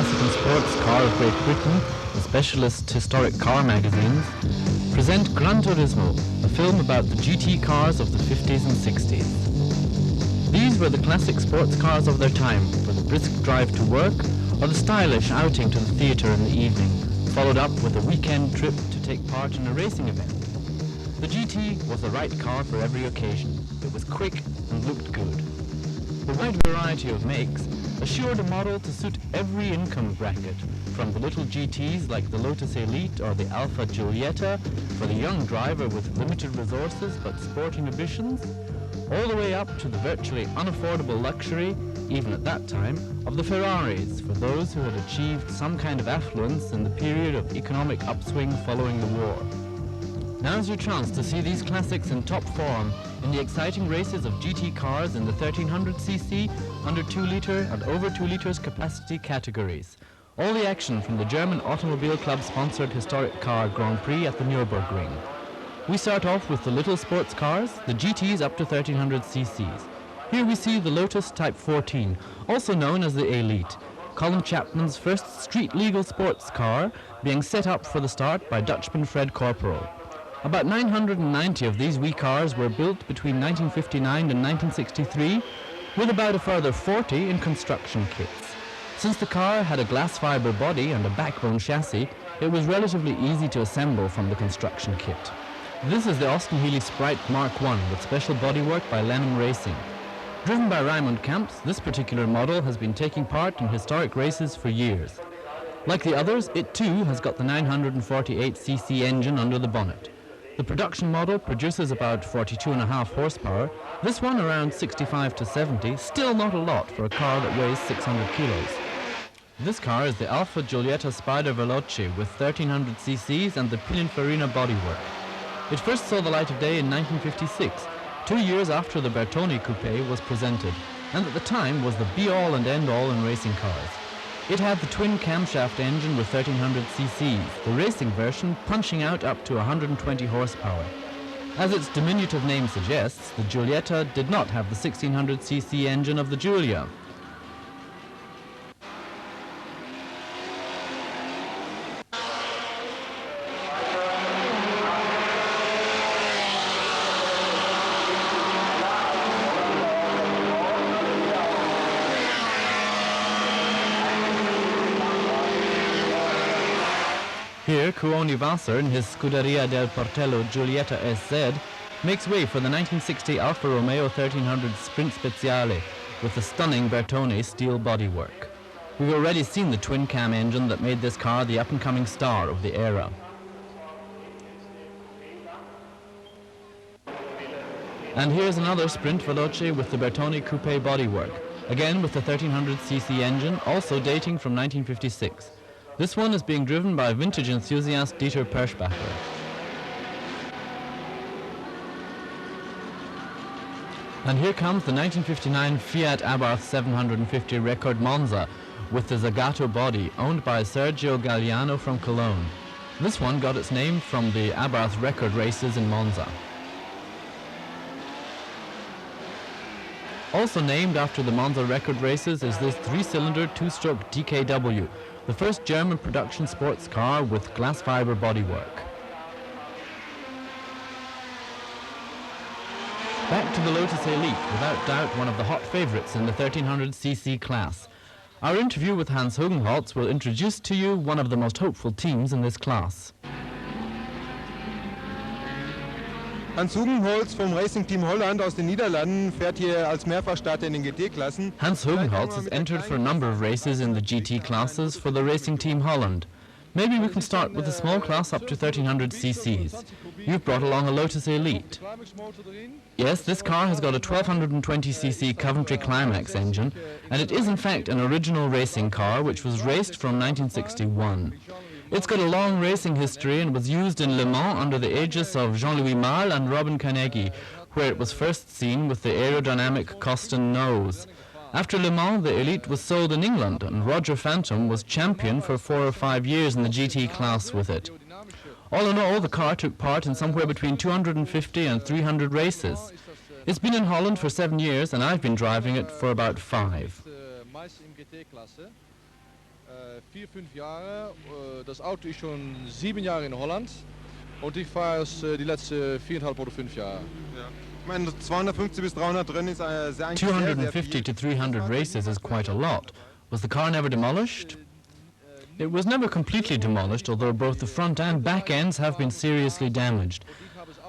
classical sports car of Great Britain, the specialist historic car magazines, present Gran Turismo, a film about the GT cars of the 50s and 60s. These were the classic sports cars of their time, for the brisk drive to work or the stylish outing to the theatre in the evening, followed up with a weekend trip to take part in a racing event. The GT was the right car for every occasion. It was quick and looked good. The wide variety of makes assured a model to suit every income bracket, from the little GTs like the Lotus Elite or the Alfa Giulietta for the young driver with limited resources but sporting ambitions, all the way up to the virtually unaffordable luxury, even at that time, of the Ferraris for those who had achieved some kind of affluence in the period of economic upswing following the war. Now's your chance to see these classics in top form in the exciting races of GT cars in the 1300cc, under 2 litre and over 2 litres capacity categories. All the action from the German Automobile Club sponsored historic car Grand Prix at the Nürburgring. We start off with the little sports cars, the GTs up to 1300cc's. Here we see the Lotus Type 14, also known as the Elite, Colin Chapman's first street-legal sports car, being set up for the start by Dutchman Fred Corporal. About 990 of these wee cars were built between 1959 and 1963, with about a further 40 in construction kits. Since the car had a glass fibre body and a backbone chassis, it was relatively easy to assemble from the construction kit. This is the Austin Healey Sprite Mark I with special bodywork by Lenham Racing. Driven by Raimund Kamps, this particular model has been taking part in historic races for years. Like the others, it too has got the 948cc engine under the bonnet. The production model produces about 42.5 horsepower, this one around 65 to 70, still not a lot for a car that weighs 600 kilos. This car is the Alfa Giulietta Spider Veloce with 1300cc's and the Pininfarina bodywork. It first saw the light of day in 1956, 2 years after the Bertone Coupe was presented, and at the time was the be-all and end-all in racing cars. It had the twin camshaft engine with 1300cc's, the racing version punching out up to 120 horsepower. As its diminutive name suggests, the Giulietta did not have the 1600cc engine of the Giulia. Here, Kuoni Vasser in his Scuderia del Portello Giulietta SZ makes way for the 1960 Alfa Romeo 1300 Sprint Speciale with the stunning Bertone steel bodywork. We've already seen the twin-cam engine that made this car the up-and-coming star of the era. And here's another Sprint Veloce with the Bertone Coupe bodywork, again with the 1300cc engine, also dating from 1956. This one is being driven by vintage enthusiast Dieter Perschbacher. And here comes the 1959 Fiat Abarth 750 Record Monza with the Zagato body, owned by Sergio Galliano from Cologne. This one got its name from the Abarth record races in Monza. Also named after the Monza record races is this 3-cylinder 2-stroke DKW, the first German production sports car with glass fibre bodywork. Back to the Lotus Elite, without doubt one of the hot favourites in the 1300cc class. Our interview with Hans Hugenholtz will introduce to you one of the most hopeful teams in this class. Hans Hugenholtz vom Racing Team Holland aus den Niederlanden fährt hier als Mehrfachstarter in den GT-Klassen. Hans Hugenholtz has entered for a number of races in the GT classes for the Racing Team Holland. Maybe we can start with a small class up to 1300cc's. You've brought along a Lotus Elite. Yes, this car has got a 1220cc Coventry Climax engine, and it is in fact an original racing car which was raced from 1961. It's got a long racing history and was used in Le Mans under the aegis of Jean-Louis Malle and Robin Carnegie, where it was first seen with the aerodynamic Coston nose. After Le Mans, the Elite was sold in England, and Roger Phantom was champion for 4 or 5 years in the GT class with it. All in all, the car took part in somewhere between 250 and 300 races. It's been in Holland for 7 years, and I've been driving it for about 5. 4, 5 Jahre. Das Auto ist schon 7 Jahre in Holland. Und ich fahre es die letzten 4,5 oder 5 Jahre. Ja. Ich meine, 250 bis 300 Rennen ist sehr eigentlich sehr 250 to 300 races is quite a lot. Was the car never demolished? It was never completely demolished, although both the front and back ends have been seriously damaged.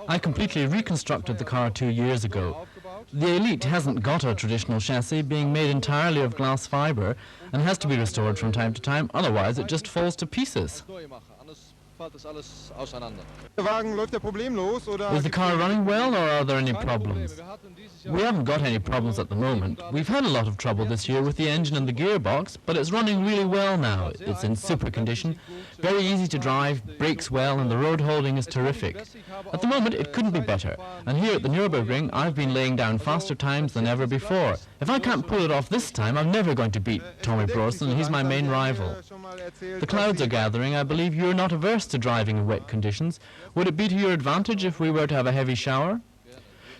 I completely reconstructed the car 2 years ago. The Elite hasn't got a traditional chassis, being made entirely of glass fiber, and has to be restored from time to time, otherwise it just falls to pieces. Der Wagen läuft der problemlos oder? Is the car running well, or are there any problems? We haven't got any problems at the moment. We've had a lot of trouble this year with the engine and the gearbox, but it's running really well now. It's in super condition, very easy to drive, brakes well, and the road holding is terrific. At the moment, it couldn't be better. And here at the Nürburgring, I've been laying down faster times than ever before. If I can't pull it off this time, I'm never going to beat Tommy Brorson. He's my main rival. The clouds are gathering. I believe you're not averse to driving in wet conditions. Would it be to your advantage if we were to have a heavy shower?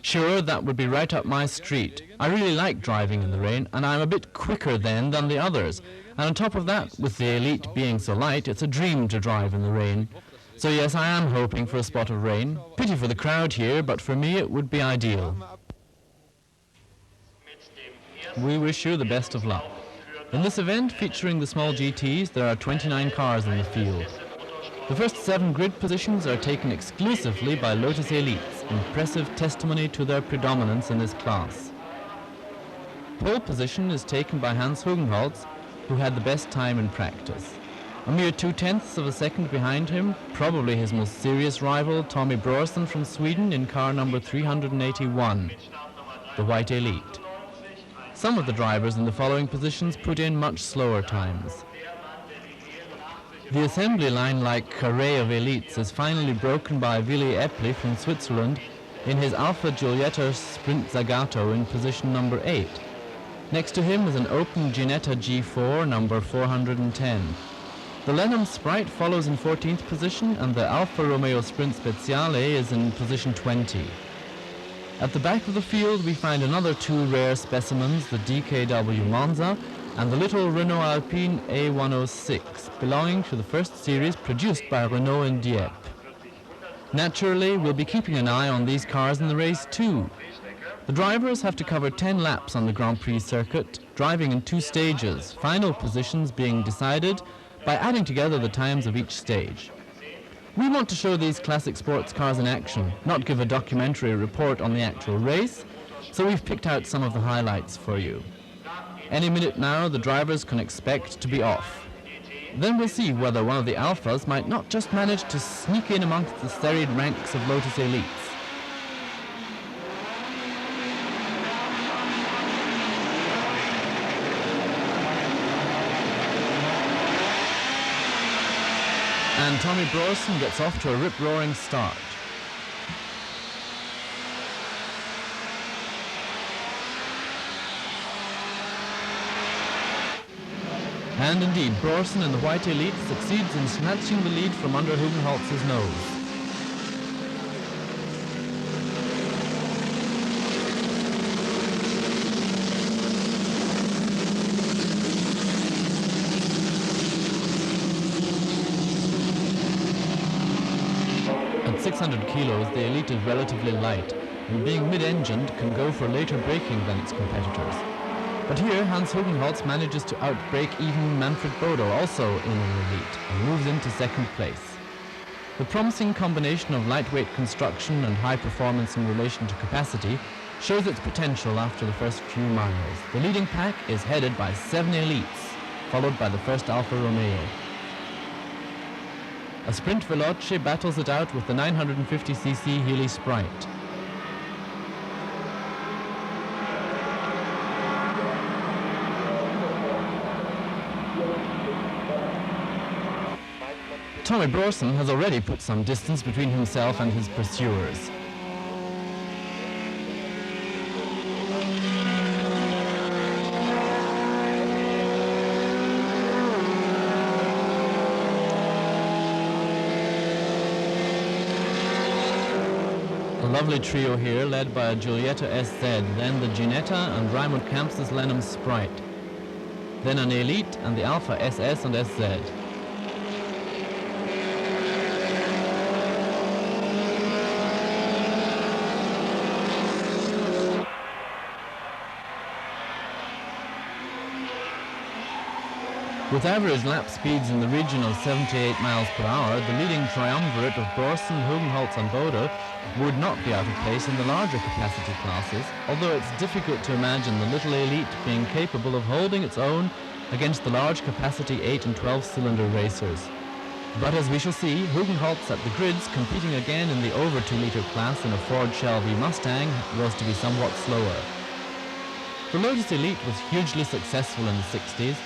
Sure, that would be right up my street. I really like driving in the rain, and I'm a bit quicker then than the others. And on top of that, with the Elite being so light, it's a dream to drive in the rain. So yes, I am hoping for a spot of rain. Pity for the crowd here, but for me it would be ideal. We wish you the best of luck. In this event, featuring the small GTs, there are 29 cars in the field. The first 7 grid positions are taken exclusively by Lotus Elites, impressive testimony to their predominance in this class. Pole position is taken by Hans Hugenholtz, who had the best time in practice. A mere 0.2 of a second behind him, probably his most serious rival, Tommy Brorson from Sweden in car number 381, the White Elite. Some of the drivers in the following positions put in much slower times. The assembly line-like array of elites is finally broken by Willi Eppli from Switzerland in his Alfa Giulietta Sprint Zagato in position number 8. Next to him is an open Ginetta G4 number 410. The Lenham Sprite follows in 14th position, and the Alfa Romeo Sprint Speciale is in position 20. At the back of the field we find another 2 rare specimens, the DKW Monza and the little Renault Alpine A106, belonging to the first series produced by Renault in Dieppe. Naturally, we'll be keeping an eye on these cars in the race too. The drivers have to cover 10 laps on the Grand Prix circuit, driving in 2 stages, final positions being decided by adding together the times of each stage. We want to show these classic sports cars in action, not give a documentary report on the actual race, so we've picked out some of the highlights for you. Any minute now, the drivers can expect to be off. Then we'll see whether one of the Alphas might not just manage to sneak in amongst the serried ranks of Lotus Elites. And Tommy Brorson gets off to a rip-roaring start. And indeed, Brorson in the White Elite succeeds in snatching the lead from under Hugenholtz's nose. At 600 kilos, the Elite is relatively light, and being mid-engined can go for later braking than its competitors. But here, Hans Hugenholtz manages to outbrake even Manfred Bodo, also in an Elite, and moves into second place. The promising combination of lightweight construction and high performance in relation to capacity shows its potential after the first few miles. The leading pack is headed by 7 Elites, followed by the first Alfa Romeo. A Sprint Veloce battles it out with the 950cc Healy Sprite. Tommy Brorson has already put some distance between himself and his pursuers. A lovely trio here, led by a Giulietta SZ, then the Ginetta and Raimund Kamp's Lenham Sprite. then an Elite and the Alpha SS and SZ. With average lap speeds in the region of 78 miles per hour, the leading triumvirate of Borsen, Hugenholtz and Bode would not be out of place in the larger capacity classes, although it's difficult to imagine the little Elite being capable of holding its own against the large capacity 8 and 12 cylinder racers. But as we shall see, Hugenholtz at the grids, competing again in the over 2 meter class in a Ford Shelby Mustang, was to be somewhat slower. The Lotus Elite was hugely successful in the 60s,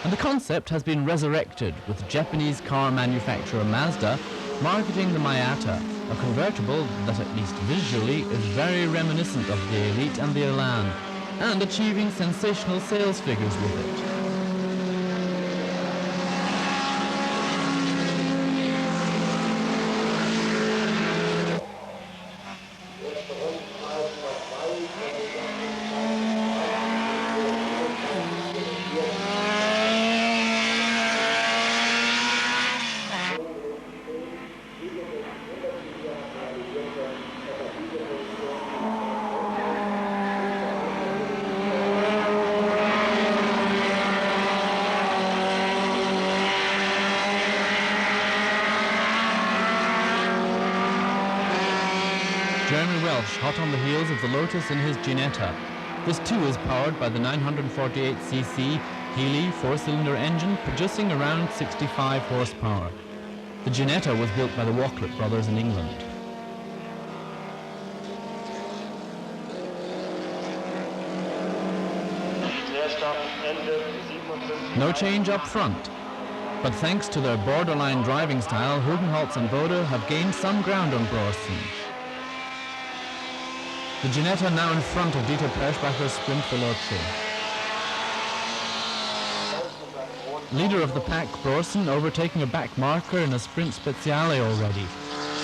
and the concept has been resurrected with Japanese car manufacturer Mazda marketing the Miata, a convertible that at least visually is very reminiscent of the Elite and the Elan, and achieving sensational sales figures with it. Hot on the heels of the Lotus in his Ginetta. This too is powered by the 948cc Healy 4-cylinder engine producing around 65 horsepower. The Ginetta was built by the Wauchlet brothers in England. No change up front, but thanks to their borderline driving style, Hugenholtz and Bode have gained some ground on Borsen. The Ginetta now in front of Dieter Perschbacher's Sprint Veloce. Leader of the pack, Borsen, overtaking a back marker in a Sprint Speciale already.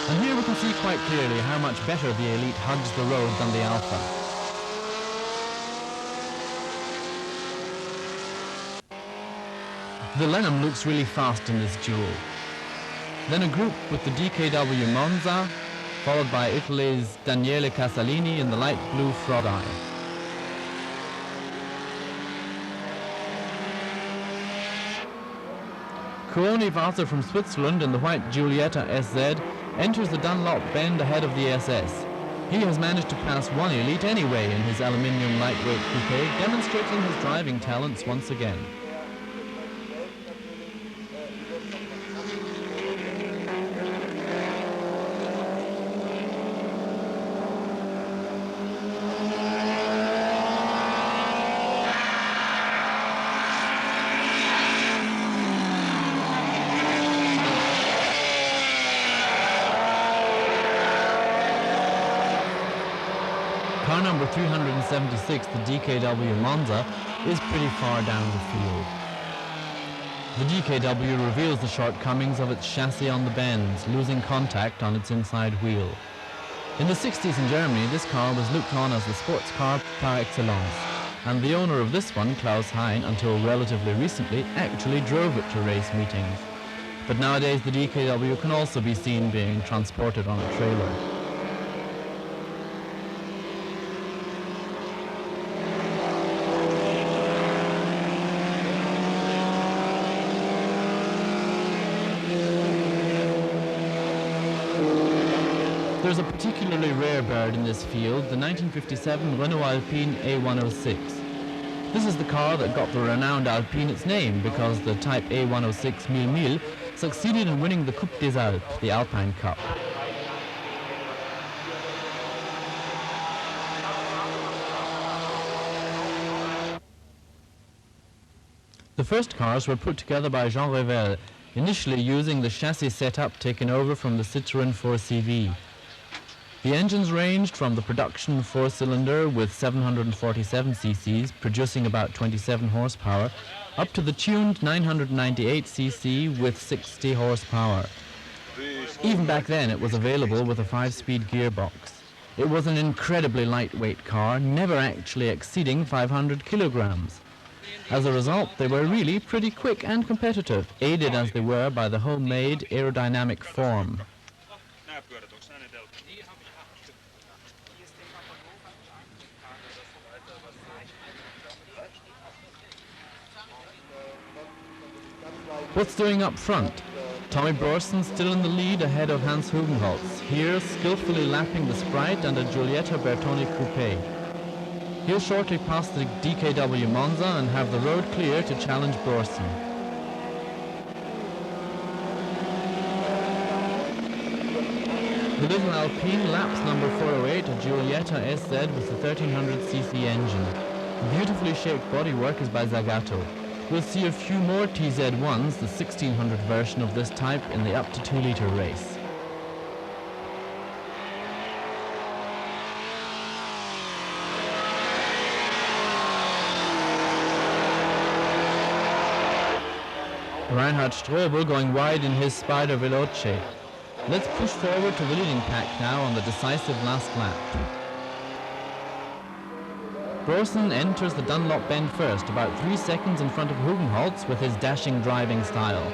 And here we can see quite clearly how much better the Elite hugs the road than the Alpha. The Lenham looks really fast in this duel. Then a group with the DKW Monza, followed by Italy's Daniele Casalini in the light blue Frog-Eye. Kuoni Vaser from Switzerland in the white Giulietta SZ enters the Dunlop bend ahead of the SS. He has managed to pass one Elite anyway in his aluminium lightweight coupe, demonstrating his driving talents once again. Car number 376, the DKW Monza, is pretty far down the field. The DKW reveals the shortcomings of its chassis on the bends, losing contact on its inside wheel. In the 60s in Germany, this car was looked on as the sports car par excellence, and the owner of this one, Klaus Hein, until relatively recently, actually drove it to race meetings. But nowadays the DKW can also be seen being transported on a trailer. There's a particularly rare bird in this field, the 1957 Renault Alpine A106. This is the car that got the renowned Alpine its name because the Type A106 1000 succeeded in winning the Coupe des Alpes, the Alpine Cup. The first cars were put together by Jean Revel, initially using the chassis setup taken over from the Citroën 4CV. The engines ranged from the production 4-cylinder with 747 cc's, producing about 27 horsepower, up to the tuned 998 cc with 60 horsepower. Even back then it was available with a 5-speed gearbox. It was an incredibly lightweight car, never actually exceeding 500 kilograms. As a result, they were really pretty quick and competitive, aided as they were by the homemade aerodynamic form. What's doing up front? Tommy Brorsen still in the lead ahead of Hans Hugenholtz, here skillfully lapping the Sprite and a Giulietta Bertoni Coupe. He'll shortly pass the DKW Monza and have the road clear to challenge Brorsen. The little Alpine laps number 408, a Giulietta SZ with the 1300cc engine. The beautifully shaped bodywork is by Zagato. We'll see a few more TZ1s, the 1600 version of this type, in the up to 2 litre race. Reinhard Strobel going wide in his Spider Veloce. Let's push forward to the leading pack now on the decisive last lap. Brorsen enters the Dunlop bend first, about 3 seconds in front of Hugenholtz with his dashing driving style.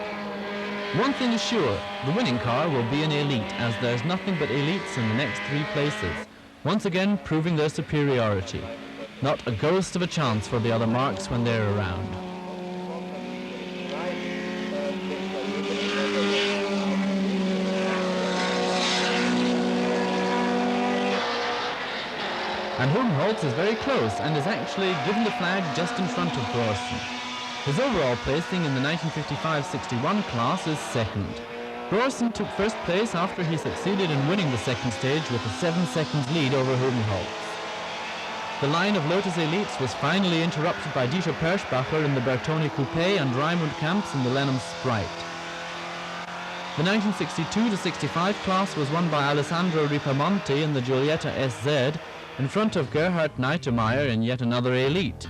One thing is sure, the winning car will be an elite, as there's nothing but elites in the next 3 places, once again proving their superiority. Not a ghost of a chance for the other marks when they're around. And Hugenholtz is very close and is actually given the flag just in front of Brorsen. His overall placing in the 1955-61 class is second. Brorsen took first place after he succeeded in winning the second stage with a 7 seconds lead over Hugenholtz. The line of Lotus Elites was finally interrupted by Dieter Perschbacher in the Bertoni Coupe and Raimund Kamps in the Lenham Sprite. The 1962-65 class was won by Alessandro Ripamonti in the Giulietta SZ, in front of Gerhard Neitemeyer in yet another elite.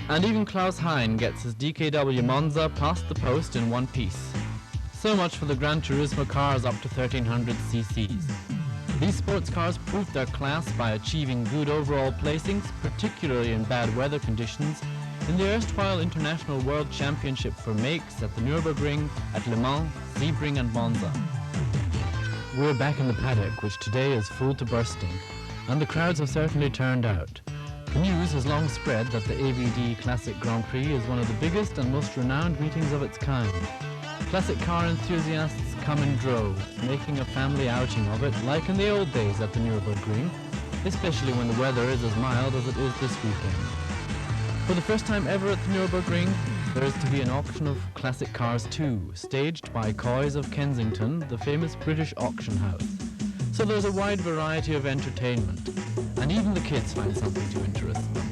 And even Klaus Hein gets his DKW Monza past the post in one piece. So much for the Gran Turismo cars up to 1300 cc's. These sports cars proved their class by achieving good overall placings, particularly in bad weather conditions, in the erstwhile International World Championship for makes at the Nürburgring, at Le Mans, Sebring and Monza. We're back in the paddock, which today is full to bursting. And the crowds have certainly turned out. The news has long spread that the AVD Classic Grand Prix is one of the biggest and most renowned meetings of its kind. Classic car enthusiasts come in droves, making a family outing of it like in the old days at the Nürburgring, especially when the weather is as mild as it is this weekend. For the first time ever at the Nürburgring, there is to be an auction of classic cars too, staged by Coys of Kensington, the famous British auction house. So there's a wide variety of entertainment, and even the kids find something to interest them.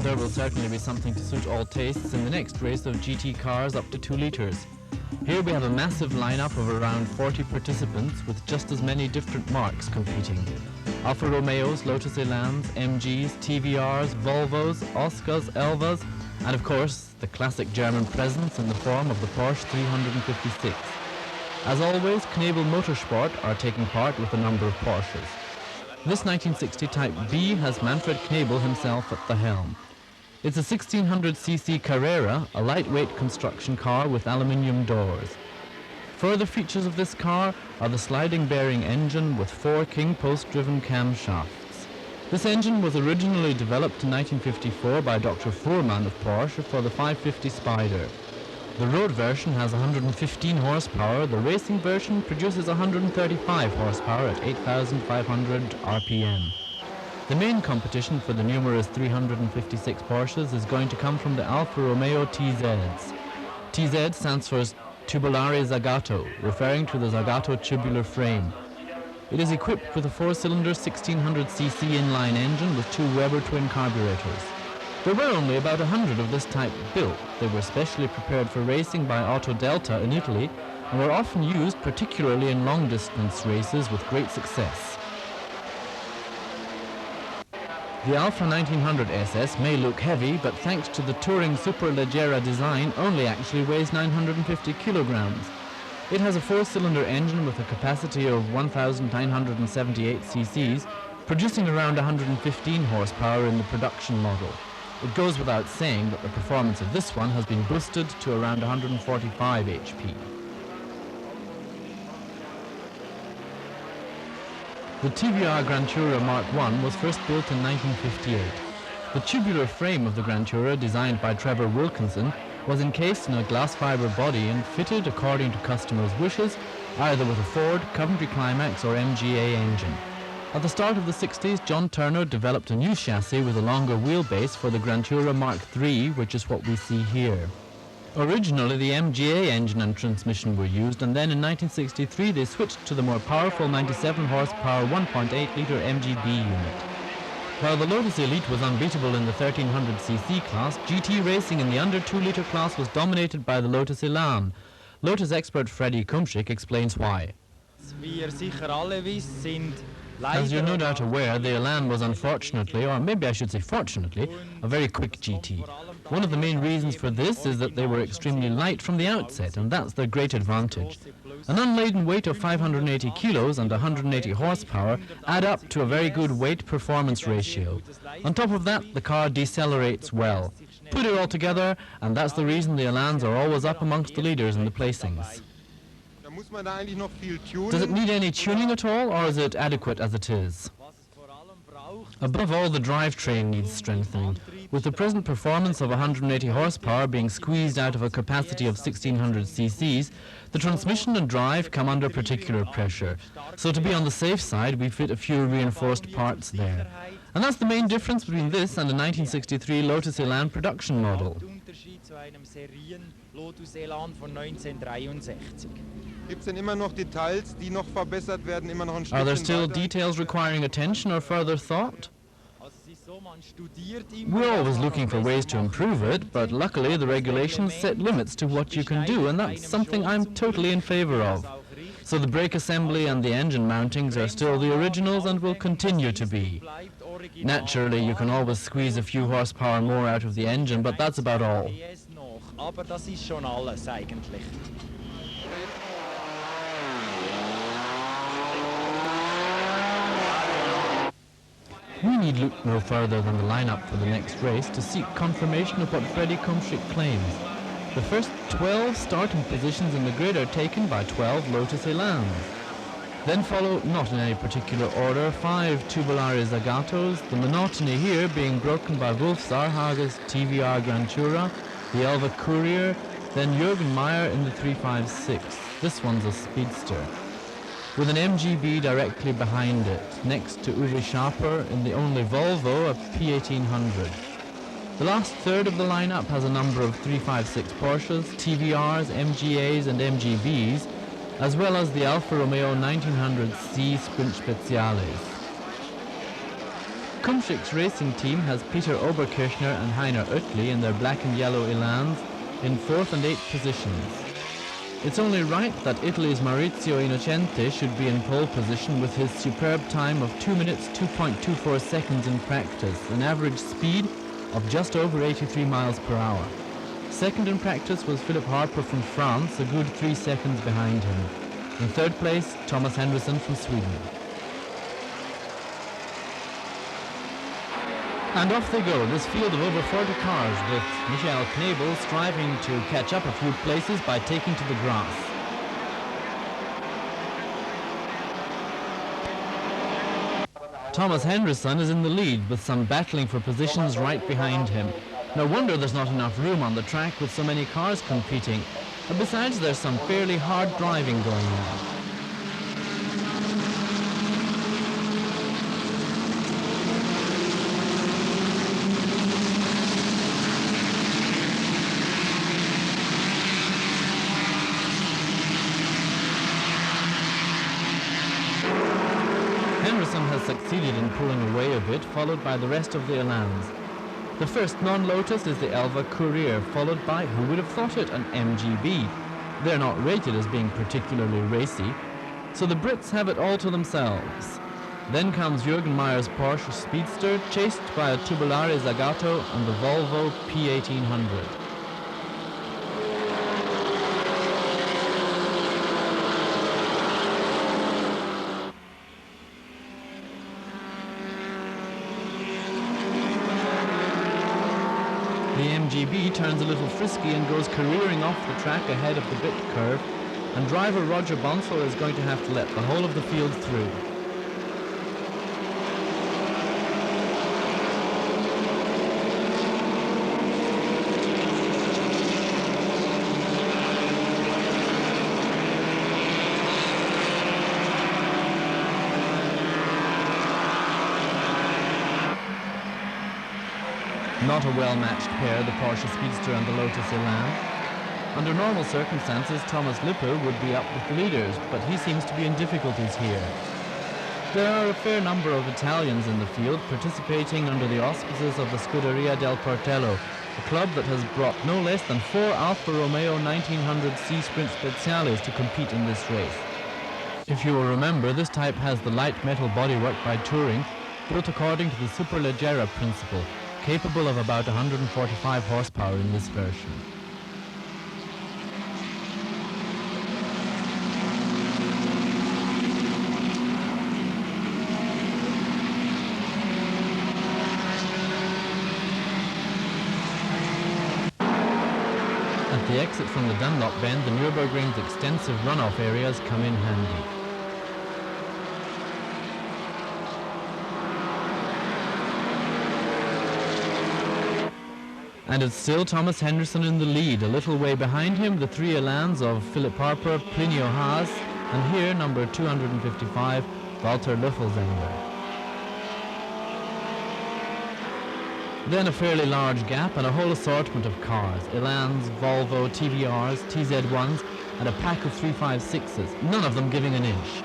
There will certainly be something to suit all tastes in the next race of GT cars up to 2 litres. Here we have a massive lineup of around 40 participants with just as many different marques competing. Alfa Romeos, Lotus Elans, MGs, TVRs, Volvos, Oscars, Elvas, and of course the classic German presence in the form of the Porsche 356. As always, Knebel Motorsport are taking part with a number of Porsches. This 1960 Type B has Manfred Knebel himself at the helm. It's a 1600cc Carrera, a lightweight construction car with aluminium doors. Further features of this car are the sliding bearing engine with 4 King post-driven camshafts. This engine was originally developed in 1954 by Dr. Fuhrmann of Porsche for the 550 Spider. The road version has 115 horsepower, the racing version produces 135 horsepower at 8,500 RPM. The main competition for the numerous 356 Porsches is going to come from the Alfa Romeo TZs. TZ stands for Tubulare Zagato, referring to the Zagato tubular frame. It is equipped with a 4-cylinder 1600cc inline engine with 2 Weber twin carburetors. There were only about 100 of this type built. They were specially prepared for racing by Auto Delta in Italy and were often used particularly in long-distance races with great success. The Alfa 1900 SS may look heavy, but thanks to the touring Superleggera design, only actually weighs 950 kilograms. It has a 4-cylinder engine with a capacity of 1,978 cc's, producing around 115 horsepower in the production model. It goes without saying that the performance of this one has been boosted to around 145 HP. The TVR Gran Tourer Mark I was first built in 1958. The tubular frame of the Gran Tourer, designed by Trevor Wilkinson, was encased in a glass fibre body and fitted according to customers' wishes, either with a Ford, Coventry Climax or MGA engine. At the start of the 60s, John Turner developed a new chassis with a longer wheelbase for the Gran Tourer Mark III, which is what we see here. Originally, the MGA engine and transmission were used, and then in 1963 they switched to the more powerful 97 horsepower 1.8-litre MGB unit. While the Lotus Elite was unbeatable in the 1300cc class, GT racing in the under 2-litre class was dominated by the Lotus Elan. Lotus expert Freddie Kumschik explains why. As you're no doubt aware, the Elan was unfortunately, or maybe I should say fortunately, a very quick GT. One of the main reasons for this is that they were extremely light from the outset, and that's their great advantage. An unladen weight of 580 kilos and 180 horsepower add up to a very good weight-performance ratio. On top of that, the car decelerates well. Put it all together, and that's the reason the Elans are always up amongst the leaders in the placings. Does it need any tuning at all, or is it adequate as it is? Above all, the drivetrain needs strengthening. With the present performance of 180 horsepower being squeezed out of a capacity of 1600 cc's, the transmission and drive come under particular pressure. So to be on the safe side, we fit a few reinforced parts there. And that's the main difference between this and the 1963 Lotus Elan production model. Are there still details requiring attention or further thought? We're always looking for ways to improve it, but luckily the regulations set limits to what you can do, and that's something I'm totally in favor of. So the brake assembly and the engine mountings are still the originals and will continue to be. Naturally, you can always squeeze a few horsepower more out of the engine, but that's about all. We need look no further than the lineup for the next race to seek confirmation of what Freddie Kumschik claims. The first 12 starting positions in the grid are taken by 12 Lotus Elans. Then follow, not in any particular order, 5 Tubolare Zagatos, the monotony here being broken by Wolf Zarhage's TVR Gran Tourer, the Elva Courier, then Jürgen Meyer in the 356. This one's a speedster, with an MGB directly behind it, next to Uwe Schaper in the only Volvo, a P1800. The last third of the lineup has a number of 356 Porsches, TVRs, MGAs and MGBs, as well as the Alfa Romeo 1900C Sprint Speciales. Kumschik's racing team has Peter Oberkirchner and Heiner Oetli in their black and yellow Elans in 4th and 8th positions. It's only right that Italy's Maurizio Innocenti should be in pole position with his superb time of 2 minutes 2.24 seconds in practice, an average speed of just over 83 miles per hour. Second in practice was Philip Harper from France, a good 3 seconds behind him. In third place, Thomas Henderson from Sweden. And off they go, this field of over 40 cars, with Michael Knebel striving to catch up a few places by taking to the grass. Thomas Henderson is in the lead, with some battling for positions right behind him. No wonder there's not enough room on the track with so many cars competing. But besides, there's some fairly hard driving going on. Henderson has succeeded in pulling away a bit, followed by the rest of the Elans. The first non-Lotus is the Elva Courier, followed by, who would have thought it, an MGB. They're not rated as being particularly racy, so the Brits have it all to themselves. Then comes Jürgen Meyer's Porsche Speedster, chased by a Tubolare Zagato and the Volvo P1800. MGB turns a little frisky and goes careering off the track ahead of the bit curve, and driver Roger Bonsall is going to have to let the whole of the field through. Not a well-matched pair, the Porsche Speedster and the Lotus Elan. Under normal circumstances, Thomas Lippe would be up with the leaders, but he seems to be in difficulties here. There are a fair number of Italians in the field participating under the auspices of the Scuderia del Portello, a club that has brought no less than 4 Alfa Romeo 1900C Sprint Speciales to compete in this race. If you will remember, this type has the light metal bodywork by Touring, built according to the Superleggera principle, capable of about 145 horsepower in this version. At the exit from the Dunlop bend, the Nürburgring's extensive runoff areas come in handy. And it's still Thomas Henderson in the lead. A little way behind him, the 3 Elans of Philip Harper, Plinio Haas, and here, number 255, Walter Löffelsänger. Then a fairly large gap and a whole assortment of cars. Elans, Volvo, TVRs, TZ1s, and a pack of 356s, none of them giving an inch.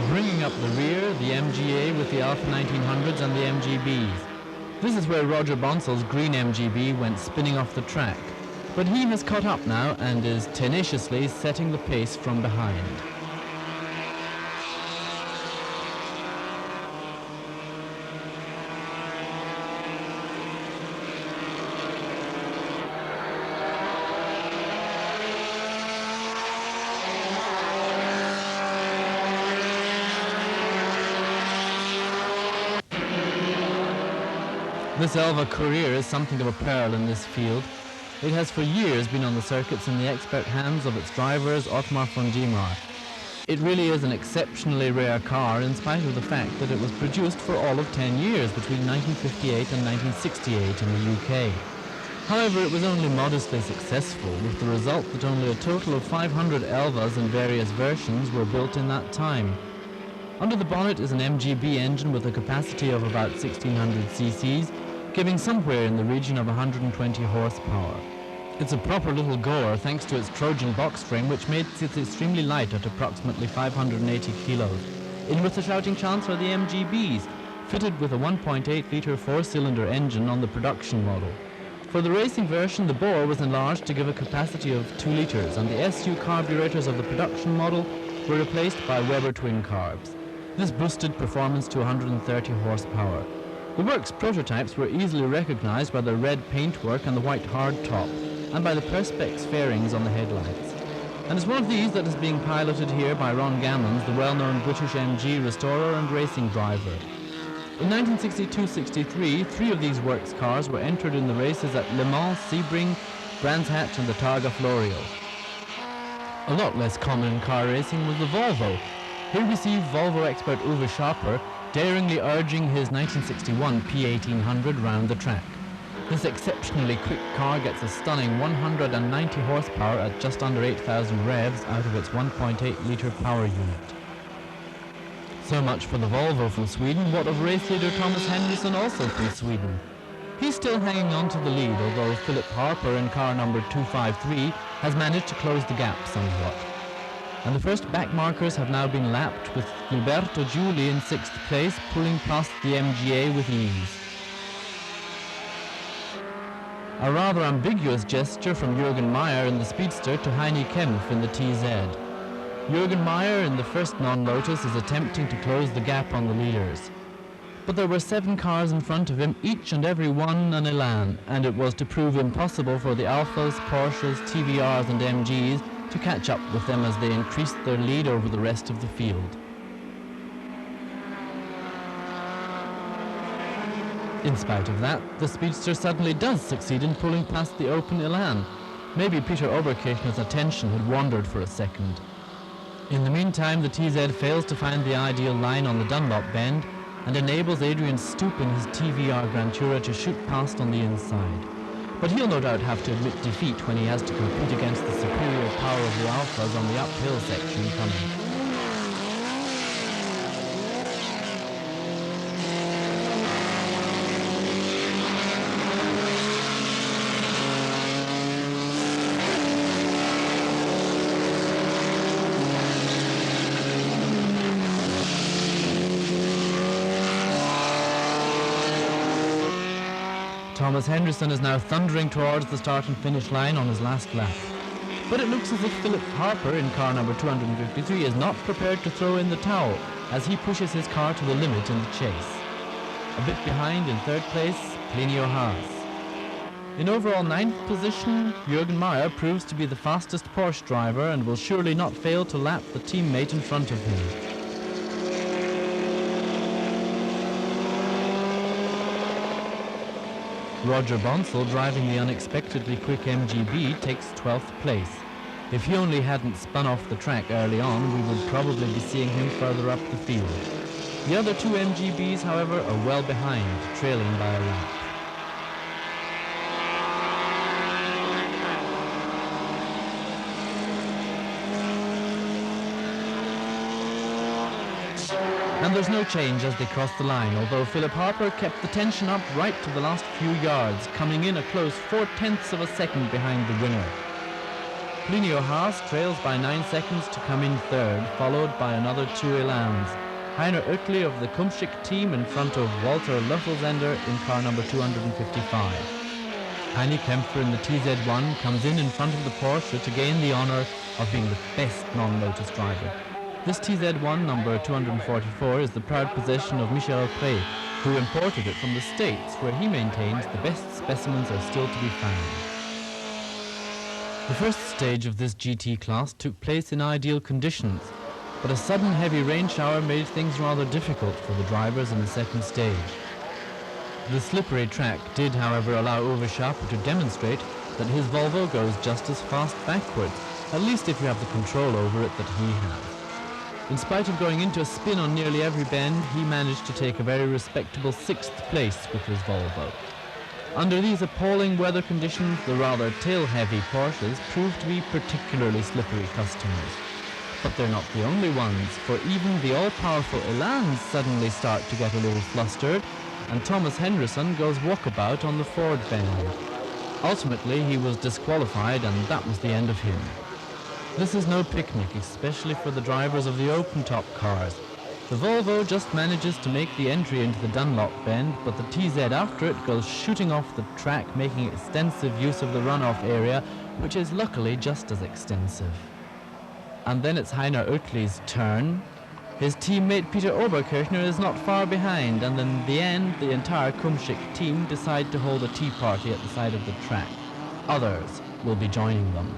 Bringing up the rear, the MGA with the Alfa 1900s and the MGBs. This is where Roger Bonsall's green MGB went spinning off the track. But he has caught up now and is tenaciously setting the pace from behind. This Elva Courier is something of a pearl in this field. It has for years been on the circuits in the expert hands of its drivers Otmar von Diemar. It really is an exceptionally rare car in spite of the fact that it was produced for all of 10 years between 1958 and 1968 in the UK. However, it was only modestly successful, with the result that only a total of 500 Elvas in various versions were built in that time. Under the bonnet is an MGB engine with a capacity of about 1600 cc's, giving somewhere in the region of 120 horsepower. It's a proper little goer thanks to its Trojan box frame, which makes it extremely light at approximately 580 kilos. In with the shouting chance are the MGBs, fitted with a 1.8-litre 4-cylinder engine on the production model. For the racing version, the bore was enlarged to give a capacity of 2 litres, and the SU carburetors of the production model were replaced by Weber twin carbs. This boosted performance to 130 horsepower. The works prototypes were easily recognized by the red paintwork and the white hardtop, and by the Perspex fairings on the headlights. And it's one of these that is being piloted here by Ron Gammons, the well-known British MG restorer and racing driver. In 1962-63, 3 of these works cars were entered in the races at Le Mans, Sebring, Brands Hatch and the Targa Florio. A lot less common in car racing was the Volvo. Here we see Volvo expert Uwe Schaper daringly urging his 1961 P1800 round the track. This exceptionally quick car gets a stunning 190 horsepower at just under 8,000 revs out of its 1.8-litre power unit. So much for the Volvo from Sweden. What of race leader Thomas Henderson, also from Sweden? He's still hanging on to the lead, although Philip Harper in car number 253 has managed to close the gap somewhat. And the first back markers have now been lapped, with Gilberto Giuli in 6th place, pulling past the MGA with ease. A rather ambiguous gesture from Jürgen Meyer in the Speedster to Heini Kempf in the TZ. Jürgen Meyer in the first non-Lotus is attempting to close the gap on the leaders. But there were 7 cars in front of him, each and every one an Elan, and it was to prove impossible for the Alfas, Porsches, TVRs and MGs to catch up with them as they increased their lead over the rest of the field. In spite of that, the speedster suddenly does succeed in pulling past the open Elan. Maybe Peter Oberkirchner's attention had wandered for a second. In the meantime, the TZ fails to find the ideal line on the Dunlop bend and enables Adrian Stoop in his TVR Grand Tourer to shoot past on the inside. But he'll no doubt have to admit defeat when he has to compete against the superior power of the Alphas on the uphill section coming. Thomas Henderson is now thundering towards the start and finish line on his last lap. But it looks as if Philip Harper in car number 253 is not prepared to throw in the towel as he pushes his car to the limit in the chase. A bit behind in third place, Plinio Haas. In overall 9th position, Jürgen Meyer proves to be the fastest Porsche driver and will surely not fail to lap the teammate in front of him. Roger Bonsall, driving the unexpectedly quick MGB, takes 12th place. If he only hadn't spun off the track early on, we would probably be seeing him further up the field. The other two MGBs, however, are well behind, trailing by a lap. And there's no change as they cross the line, although Philip Harper kept the tension up right to the last few yards, coming in a close 4/10 of a second behind the winner. Plinio Haas trails by 9 seconds to come in third, followed by another two Elans. Heiner Oettli of the Kumschik team in front of Walter Löffelsender in car number 255. Heini Kempfer in the TZ1 comes in front of the Porsche to gain the honor of being the best non-Lotus driver. This TZ1 number 244 is the proud possession of Michel Prey, who imported it from the States, where he maintains the best specimens are still to be found. The first stage of this GT class took place in ideal conditions, but a sudden heavy rain shower made things rather difficult for the drivers in the second stage. The slippery track did, however, allow Uwe Schaper to demonstrate that his Volvo goes just as fast backwards, at least if you have the control over it that he has. In spite of going into a spin on nearly every bend, he managed to take a very respectable 6th place with his Volvo. Under these appalling weather conditions, the rather tail-heavy Porsches proved to be particularly slippery customers. But they're not the only ones, for even the all-powerful Elans suddenly start to get a little flustered, and Thomas Henderson goes walkabout on the Ford bend. Ultimately, he was disqualified, and that was the end of him. This is no picnic, especially for the drivers of the open-top cars. The Volvo just manages to make the entry into the Dunlop bend, but the TZ after it goes shooting off the track, making extensive use of the runoff area, which is luckily just as extensive. And then it's Heiner Oettli's turn. His teammate Peter Oberkirchner is not far behind, and in the end, the entire Kumschik team decide to hold a tea party at the side of the track. Others will be joining them.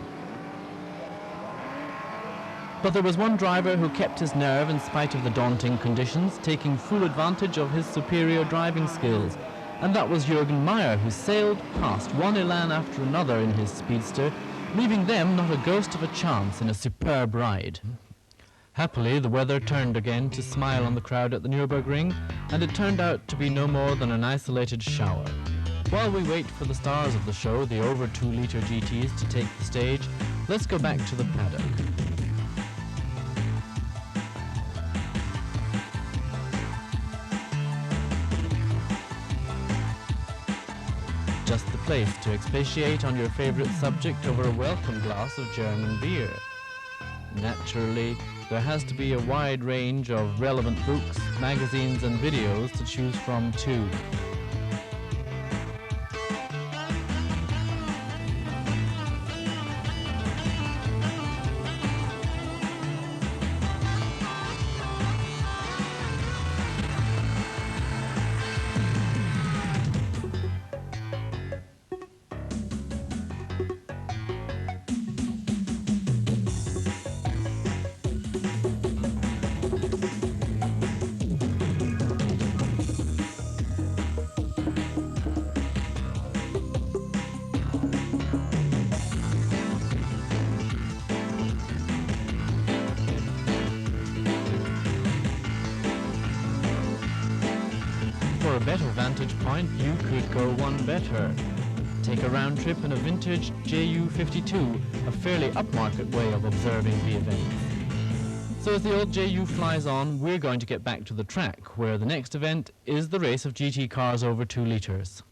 But there was one driver who kept his nerve in spite of the daunting conditions, taking full advantage of his superior driving skills. And that was Jürgen Meyer, who sailed past one Elan after another in his speedster, leaving them not a ghost of a chance in a superb ride. Happily, the weather turned again to smile on the crowd at the Nürburgring, and it turned out to be no more than an isolated shower. While we wait for the stars of the show, the over 2-liter GTs, to take the stage, let's go back to the paddock. Just the place to expatiate on your favorite subject over a welcome glass of German beer. Naturally, there has to be a wide range of relevant books, magazines and videos to choose from too. better vantage point, you could go one better. Take a round trip in a vintage JU52, a fairly upmarket way of observing the events. So as the old JU flies on, we're going to get back to the track, where the next event is the race of GT cars over 2 litres.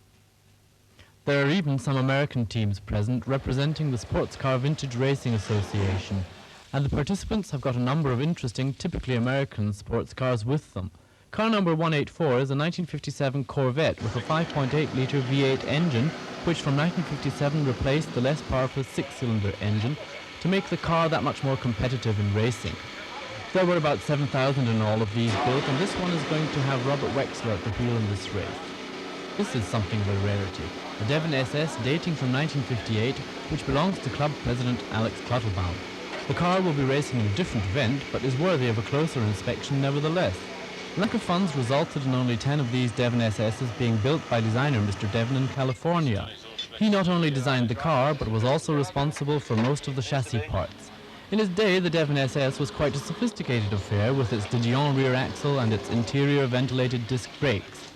There are even some American teams present representing the Sports Car Vintage Racing Association, and the participants have got a number of interesting, typically American sports cars with them. Car number 184 is a 1957 Corvette with a 5.8-litre V8 engine, which from 1957 replaced the less powerful 6-cylinder engine to make the car that much more competitive in racing. There were about 7,000 in all of these built, and this one is going to have Robert Wexler at the wheel in this race. This is something of a rarity, a Devon SS dating from 1958, which belongs to club president Alex Clutterbaum. The car will be racing in a different event, but is worthy of a closer inspection nevertheless. Lack of funds resulted in only 10 of these Devon SSs being built by designer Mr. Devon in California. He not only designed the car, but was also responsible for most of the chassis parts. In his day, the Devon SS was quite a sophisticated affair with its Didion rear axle and its interior ventilated disc brakes.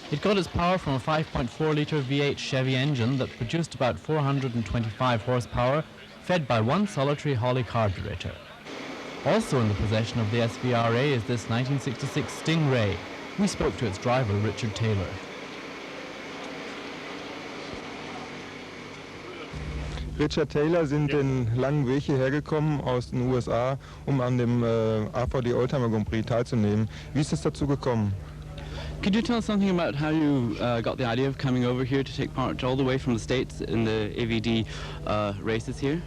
It got its power from a 5.4-litre V8 Chevy engine that produced about 425 horsepower, fed by one solitary Holley carburetor. Also in the possession of the SVRA is this 1966 Stingray. We spoke to its driver, Richard Taylor. Richard Taylor sind den langen Weg hierher gekommen aus den USA, um an dem AVD Oldtimer Grand Prix teilzunehmen. Wie ist es dazu gekommen? Could you tell us something about how you got the idea of coming over here to take part all the way from the States in the AVD races here?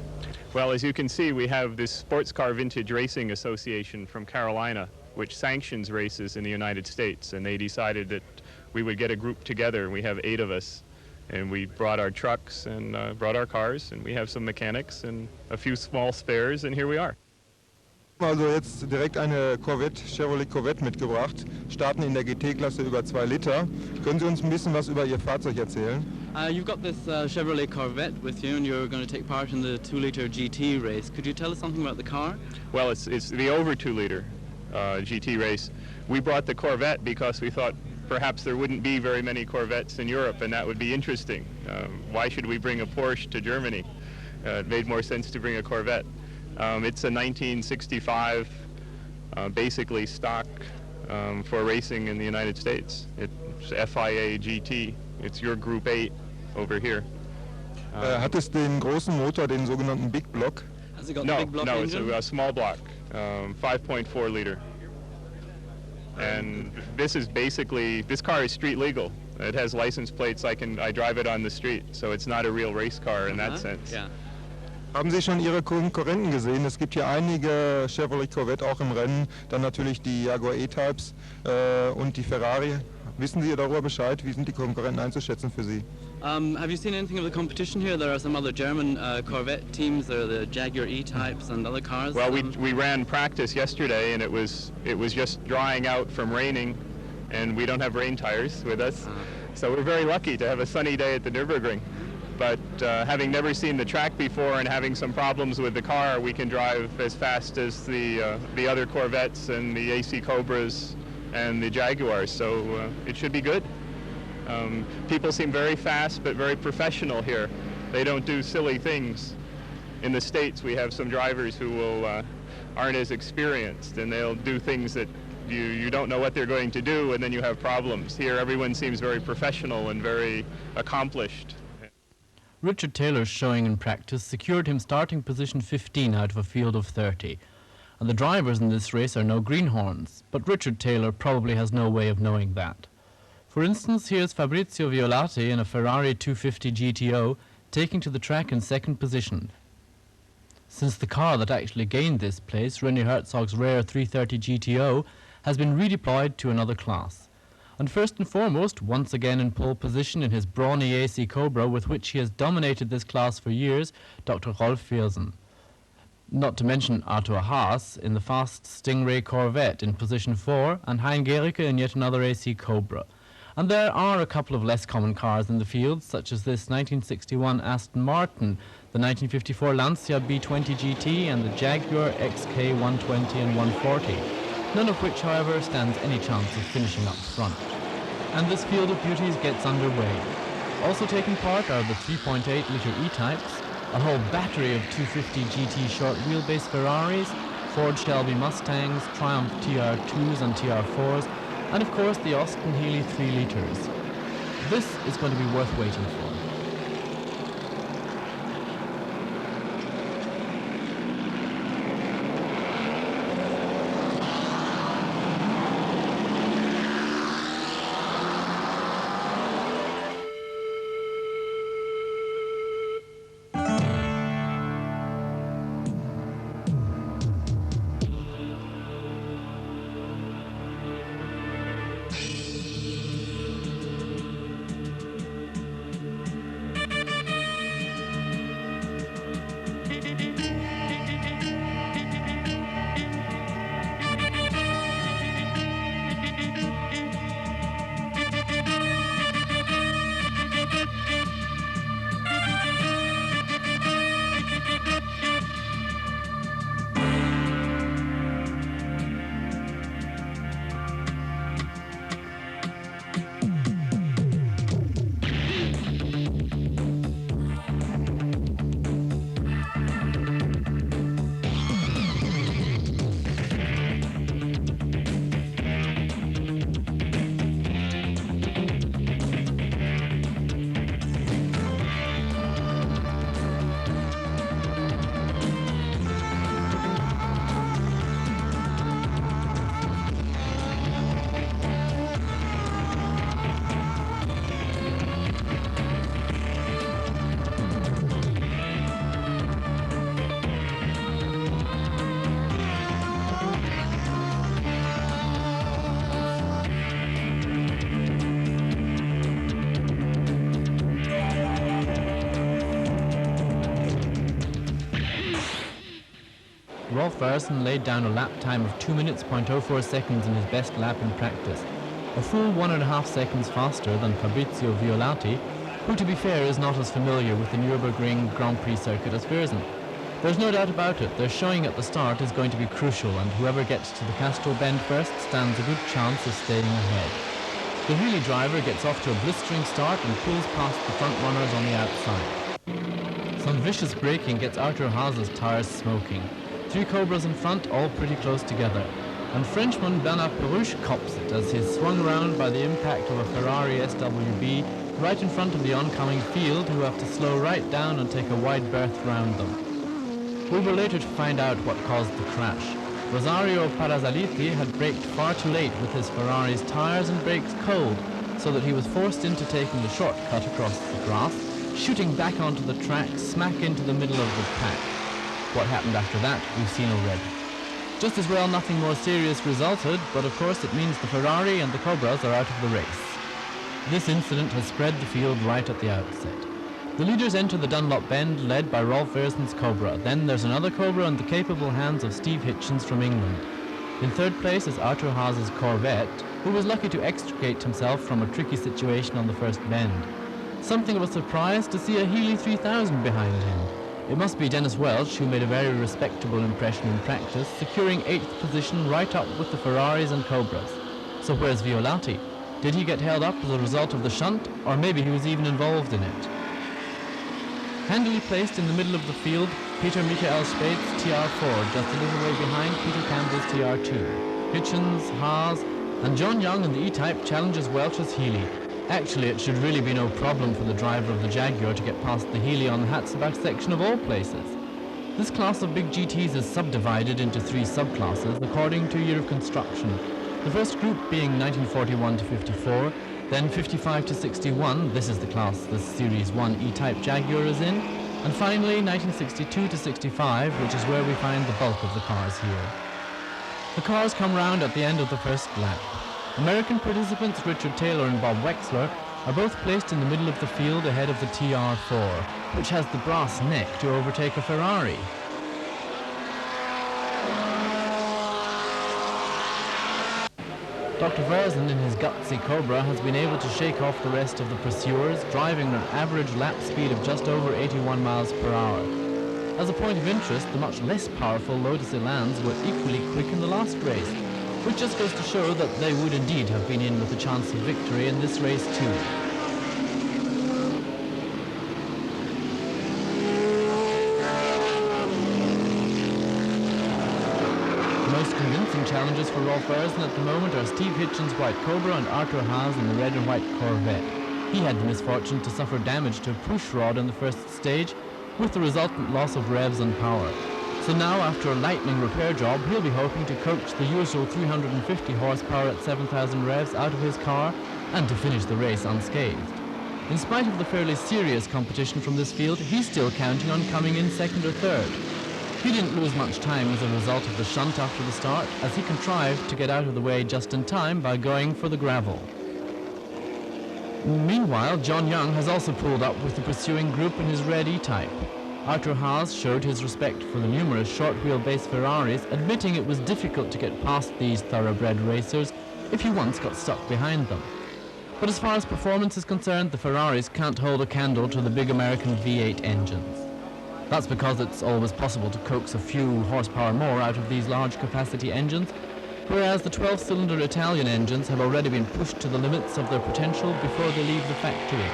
Well, as you can see, we have this Sports Car Vintage Racing Association from Carolina, which sanctions races in the United States, and they decided that we would get a group together. We have 8 of us, and we brought our trucks and brought our cars, and we have some mechanics and a few small spares, and here we are. Also jetzt direkt eine Corvette, Chevrolet Corvette mitgebracht, starten in der GT-Klasse über 2 Liter. Können Sie uns ein bisschen was über Ihr Fahrzeug erzählen? You've got this Chevrolet Corvette with you, and you're going to take part in the 2-litre GT race. Could you tell us something about the car? Well, it's the over 2-liter GT race. We brought the Corvette because we thought perhaps there wouldn't be very many Corvettes in Europe, and that would be interesting. Why should we bring a Porsche to Germany? It made more sense to bring a Corvette. It's a 1965, basically stock for racing in the United States. It's FIA GT. It's your Group 8 over here. Hat es den großen Motor, den sogenannten Big Block? Has it got the big block engine? It's a small block, 5.4 liter. And this is basically, this car is street legal. It has license plates. I drive it on the street, so it's not a real race car in that sense. Yeah. Haben Sie schon Ihre Konkurrenten gesehen? Es gibt hier einige Chevrolet Corvette auch im Rennen, dann natürlich die Jaguar Etypes und die Ferrari. Wissen Sie darüber Bescheid? Wie sind die Konkurrenten einzuschätzen für Sie? Have you seen anything of the competition here? There are some other German Corvette teams. There are the Jaguar Etypes and other cars. Well, we ran practice yesterday, and it was just drying out from raining, and we don't have rain tires with us. So we're very lucky to have a sunny day at the Nürburgring. But having never seen the track before and having some problems with the car, we can drive as fast as the other Corvettes and the AC Cobras and the Jaguars, so it should be good. People seem very fast but very professional here. They don't do silly things. In the States, we have some drivers who aren't as experienced, and they'll do things that you don't know what they're going to do, and then you have problems. Here, everyone seems very professional and very accomplished. Richard Taylor's showing in practice secured him starting position 15 out of a field of 30. And the drivers in this race are no greenhorns, but Richard Taylor probably has no way of knowing that. For instance, here's Fabrizio Violati in a Ferrari 250 GTO taking to the track in second position. Since the car that actually gained this place, René Herzog's rare 330 GTO, has been redeployed to another class. And first and foremost, once again in pole position in his brawny AC Cobra with which he has dominated this class for years, Dr. Rolf Viersen. Not to mention Arthur Haas in the fast Stingray Corvette in position 4 and Hein Gericke in yet another AC Cobra. And there are a couple of less common cars in the field, such as this 1961 Aston Martin, the 1954 Lancia B20 GT and the Jaguar XK 120 and 140. None of which, however, stands any chance of finishing up front. and this field of beauties gets underway. Also taking part are the 3.8-litre E-types, a whole battery of 250 GT short wheelbase Ferraris, Ford Shelby Mustangs, Triumph TR2s and TR4s, and of course the Austin Healey 3 litres. This is going to be worth waiting for. Rolf Versen laid down a lap time of 2 minutes 0.04 seconds in his best lap in practice, a full 1.5 seconds faster than Fabrizio Violati, who to be fair is not as familiar with the Nürburgring Grand Prix circuit as Versen. There's no doubt about it, their showing at the start is going to be crucial, and whoever gets to the Castro Bend first stands a good chance of staying ahead. The Healey driver gets off to a blistering start and pulls past the front runners on the outside. Some vicious braking gets Arthur Haas's tyres smoking. 3 Cobras in front, all pretty close together. And Frenchman Bernard Peruche cops it as he's swung round by the impact of a Ferrari SWB right in front of the oncoming field, who have to slow right down and take a wide berth round them. We were later to find out what caused the crash. Rosario Parazzaliti had braked far too late with his Ferrari's tyres and brakes cold, so that he was forced into taking the shortcut across the grass, shooting back onto the track smack into the middle of the pack. What happened after that, we've seen already. Just as well nothing more serious resulted, but of course it means the Ferrari and the Cobras are out of the race. This incident has spread the field right at the outset. The leaders enter the Dunlop Bend, led by Rolf Versen's Cobra. Then there's another Cobra in the capable hands of Steve Hitchens from England. In third place is Arthur Haas's Corvette, who was lucky to extricate himself from a tricky situation on the first bend. Something of a surprise to see a Healey 3000 behind him. It must be Dennis Welch, who made a very respectable impression in practice, securing 8th position right up with the Ferraris and Cobras. So where's Violati? Did he get held up as a result of the shunt, or maybe he was even involved in it? Handily placed in the middle of the field, Peter Michael Spade's TR4, just a little way behind Peter Campbell's TR2. Hitchens, Haas, and John Young in the E-Type challenges Welch's Healey. Actually, it should really be no problem for the driver of the Jaguar to get past the Healey on the Hatzebach section of all places. This class of big GTs is subdivided into 3 subclasses according to year of construction. The first group being 1941 to 54, then 55 to 61, this is the class this Series 1 E-Type Jaguar is in, and finally 1962 to 65, which is where we find the bulk of the cars here. The cars come round at the end of the first lap. American participants Richard Taylor and Bob Wexler are both placed in the middle of the field ahead of the TR4, which has the brass neck to overtake a Ferrari. Dr. Versen in his gutsy Cobra has been able to shake off the rest of the pursuers, driving at an average lap speed of just over 81 miles per hour. As a point of interest, the much less powerful Lotus Elans were equally quick in the last race. which just goes to show that they would indeed have been in with a chance of victory in this race too. The most convincing challenges for Rolf Ersen at the moment are Steve Hitchen's White Cobra and Arthur Haas in the red and white Corvette. He had the misfortune to suffer damage to a push rod in the first stage, with the resultant loss of revs and power. So now, after a lightning repair job, he'll be hoping to coax the usual 350 horsepower at 7,000 revs out of his car and to finish the race unscathed. In spite of the fairly serious competition from this field, he's still counting on coming in second or third. He didn't lose much time as a result of the shunt after the start, as he contrived to get out of the way just in time by going for the gravel. Meanwhile, John Young has also pulled up with the pursuing group in his red E-Type. Arthur Haas showed his respect for the numerous short wheelbase Ferraris, admitting it was difficult to get past these thoroughbred racers if you once got stuck behind them. But as far as performance is concerned, the Ferraris can't hold a candle to the big American V8 engines. That's because it's always possible to coax a few horsepower more out of these large capacity engines, whereas the 12-cylinder Italian engines have already been pushed to the limits of their potential before they leave the factory.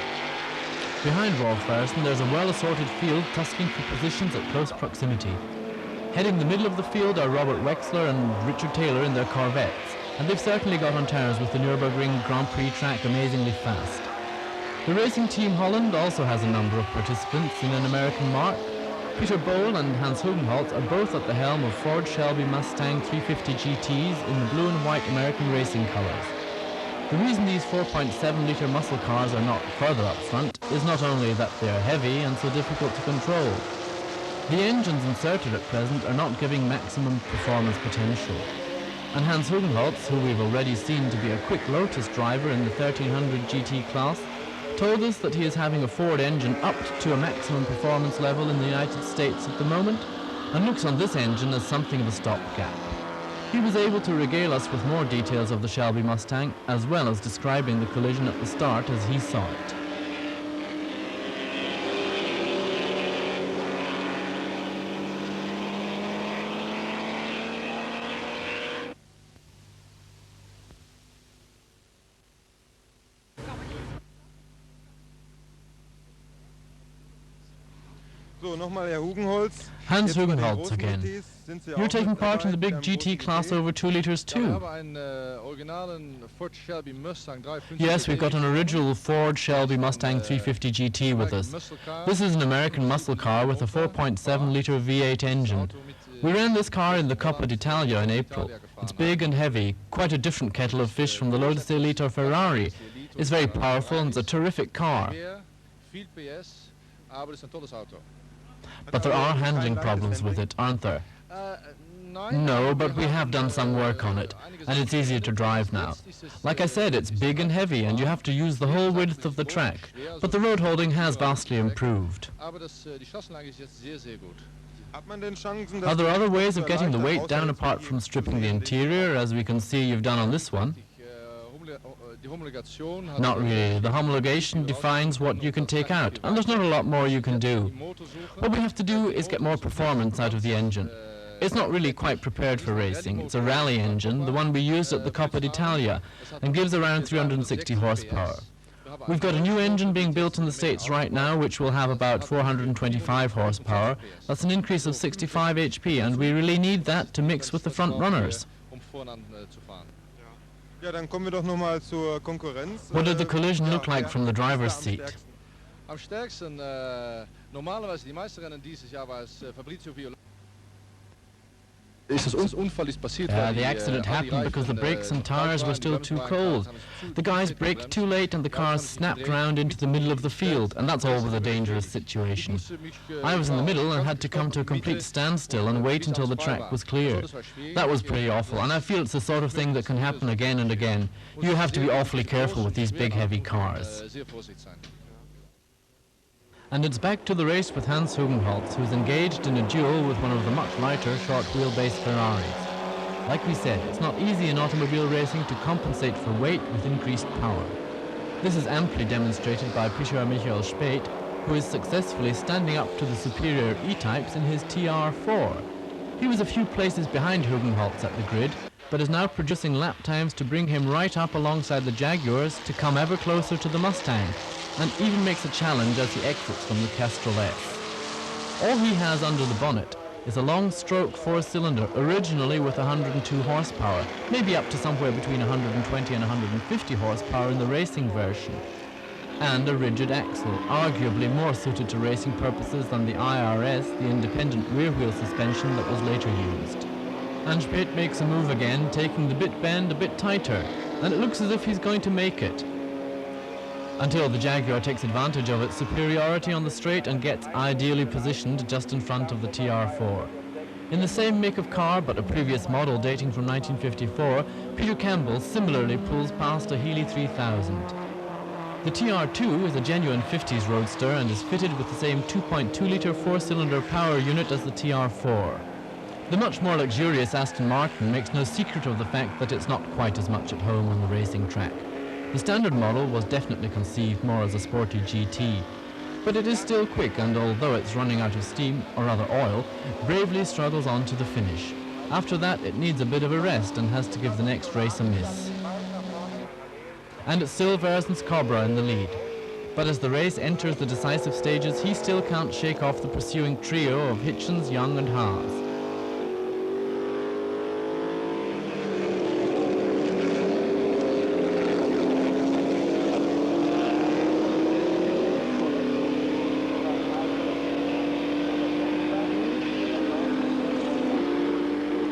Behind Rolf Ersen, there's a well-assorted field tusking for positions at close proximity. Heading the middle of the field are Robert Wexler and Richard Taylor in their Corvettes, and they've certainly got on terms with the Nürburgring Grand Prix track amazingly fast. The Racing Team Holland also has a number of participants in an American mark. Peter Bohl and Hans Hugenholtz are both at the helm of Ford Shelby Mustang 350 GTs in the blue and white American racing colors. The reason these 4.7-litre muscle cars are not further up front is not only that they are heavy and so difficult to control. The engines inserted at present are not giving maximum performance potential. And Hans Hugenholtz, who we've already seen to be a quick Lotus driver in the 1300 GT class, told us that he is having a Ford engine upped to a maximum performance level in the United States at the moment, and looks on this engine as something of a stopgap. He was able to regale us with more details of the Shelby Mustang, as well as describing the collision at the start as he saw it. Hans Hugenholtz again. You're taking part in the big GT class over 2 litres too. Yes, we've got an original Ford Shelby Mustang 350 GT with us. This is an American muscle car with a 4.7-litre V8 engine. We ran this car in the Coppa d'Italia in April. It's big and heavy, quite a different kettle of fish from the Lotus Elite or Ferrari. It's very powerful and it's a terrific car. But there are handling problems with it, aren't there? No, but we have done some work on it, and it's easier to drive now. Like I said, it's big and heavy, and you have to use the whole width of the track, but the road holding has vastly improved. Are there other ways of getting the weight down apart from stripping the interior, as we can see you've done on this one? Not really. The homologation defines what you can take out, and there's not a lot more you can do. What we have to do is get more performance out of the engine. It's not really quite prepared for racing. It's a rally engine, the one we used at the Coppa d'Italia, and gives around 360 horsepower. We've got a new engine being built in the States right now, which will have about 425 horsepower. That's an increase of 65 HP, and we really need that to mix with the front runners. What did the collision look like from the driver's seat? The accident happened because the brakes and tires were still too cold. The guys braked too late and the cars snapped round into the middle of the field, and that's always a dangerous situation. I was in the middle and had to come to a complete standstill and wait until the track was clear. That was pretty awful, and I feel it's the sort of thing that can happen again and again. You have to be awfully careful with these big heavy cars. And it's back to the race with Hans Hugenholtz, who's engaged in a duel with one of the much lighter short-wheelbase Ferraris. Like we said, it's not easy in automobile racing to compensate for weight with increased power. This is amply demonstrated by Pischer Michael Speth, who is successfully standing up to the superior E-types in his TR4. He was a few places behind Hugenholtz at the grid, but is now producing lap times to bring him right up alongside the Jaguars to come ever closer to the Mustang, and even makes a challenge as he exits from the Castrol S. All he has under the bonnet is a long-stroke four-cylinder, originally with 102 horsepower, maybe up to somewhere between 120 and 150 horsepower in the racing version, and a rigid axle, arguably more suited to racing purposes than the IRS, the independent rear-wheel suspension that was later used. And Pitt makes a move again, taking the bit bend a bit tighter, and it looks as if he's going to make it, until the Jaguar takes advantage of its superiority on the straight and gets ideally positioned just in front of the TR4. In the same make of car, but a previous model dating from 1954, Peter Campbell similarly pulls past a Healey 3000. The TR2 is a genuine 50s roadster and is fitted with the same 2.2-litre four-cylinder power unit as the TR4. The much more luxurious Aston Martin makes no secret of the fact that it's not quite as much at home on the racing track. The standard model was definitely conceived more as a sporty GT, but it is still quick, and although it's running out of steam, or rather oil, bravely struggles on to the finish. After that, it needs a bit of a rest and has to give the next race a miss. And it's still Versen's Cobra in the lead. But as the race enters the decisive stages, he still can't shake off the pursuing trio of Hitchens, Young and Haas.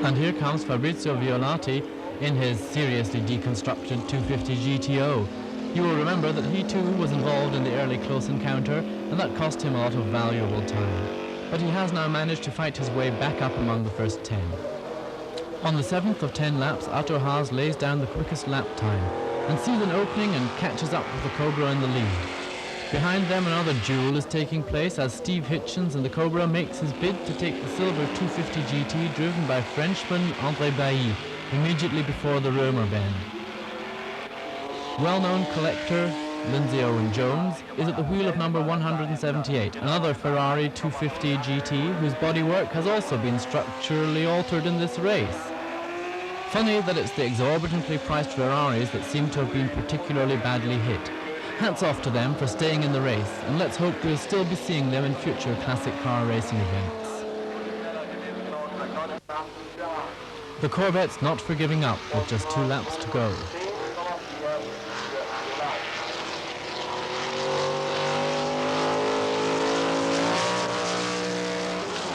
And here comes Fabrizio Violati in his seriously deconstructed 250 GTO. You will remember that he too was involved in the early close encounter, and that cost him a lot of valuable time. But he has now managed to fight his way back up among the first 10. On the 7th of 10 laps, Atto Haas lays down the quickest lap time and sees an opening and catches up with the Cobra in the lead. Behind them, another duel is taking place as Steve Hitchens and the Cobra makes his bid to take the silver 250 GT driven by Frenchman André Bailly immediately before the Römer bend. Well-known collector Lindsay Owen-Jones is at the wheel of number 178, another Ferrari 250 GT whose bodywork has also been structurally altered in this race. Funny that it's the exorbitantly priced Ferraris that seem to have been particularly badly hit. Hats off to them for staying in the race, and let's hope we'll still be seeing them in future classic car racing events. The Corvette's not for giving up with just 2 laps to go.